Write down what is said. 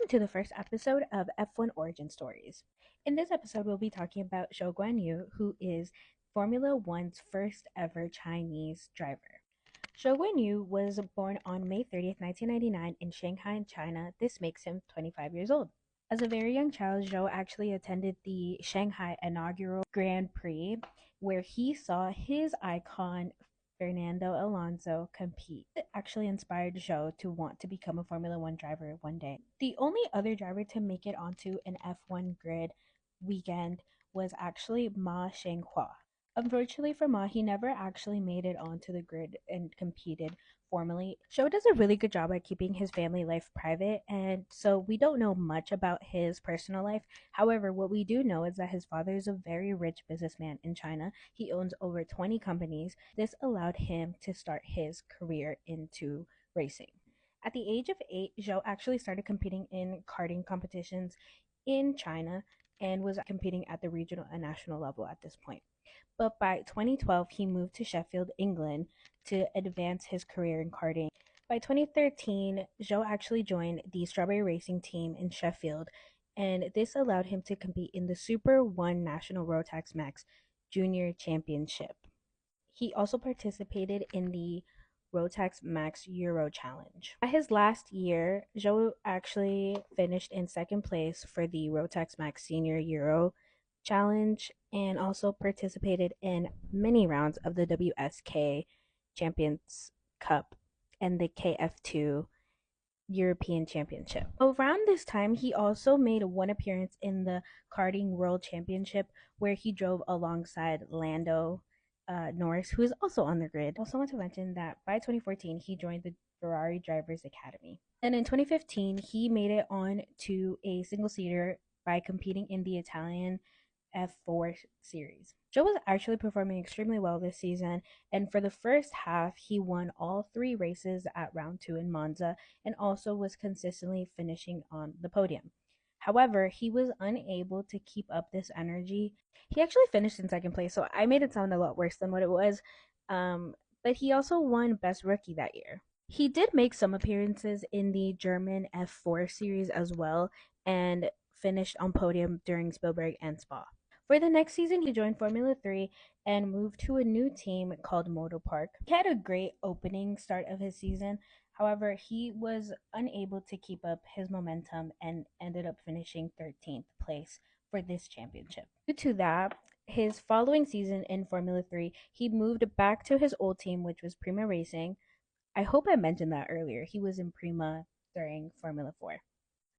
Welcome to the first episode of F1 Origin Stories. In this episode, we'll be talking about Zhou Guanyu, who is Formula One's first ever Chinese driver. Zhou Guanyu was born on May 30th, 1999 in Shanghai, China. This makes him 25 years old. As a very young child, Zhou actually attended the Shanghai inaugural Grand Prix, where he saw his icon Fernando Alonso compete. It actually inspired Zhou to want to become a Formula One driver one day. The only other driver to make it onto an F1 grid weekend was actually Ma Shenghua. Unfortunately for Ma, he never actually made it onto the grid and competed formally. Zhou does a really good job at keeping his family life private, and so we don't know much about his personal life. However, what we do know is that his father is a very rich businessman in China. He owns over 20 companies. This allowed him to start his career into racing. At the age of 8, Zhou actually started competing in karting competitions in China and was competing at the regional and national level at this point. But by 2012, he moved to Sheffield, England to advance his career in karting. By 2013, Zhou actually joined the Strawberry Racing team in Sheffield, and this allowed him to compete in the Super 1 National Rotax Max Junior Championship. He also participated in the Rotax Max Euro Challenge. At his last year, Zhou actually finished in second place for the Rotax Max Senior Euro Challenge and also participated in many rounds of the WSK Champions Cup and the KF2 European Championship. Around this time, he also made one appearance in the Karting World Championship where he drove alongside Lando Norris, who is also on the grid. Also want to mention that by 2014, he joined the Ferrari Drivers Academy. And in 2015, he made it on to a single-seater by competing in the Italian F4 series. Zhou was actually performing extremely well this season, and for the first half, he won all 3 races at round 2 in Monza and also was consistently finishing on the podium. However, he was unable to keep up this energy. He actually finished in second place, so I made it sound a lot worse than what it was. But he also won Best Rookie that year. He did make some appearances in the German F4 series as well and finished on podium during Spielberg and Spa. For the next season, he joined Formula 3 and moved to a new team called Motopark. He had a great opening start of his season. However, he was unable to keep up his momentum and ended up finishing 13th place for this championship. Due to that, his following season in Formula 3, he moved back to his old team, which was Prima Racing. I hope I mentioned that earlier. He was in Prima during Formula 4.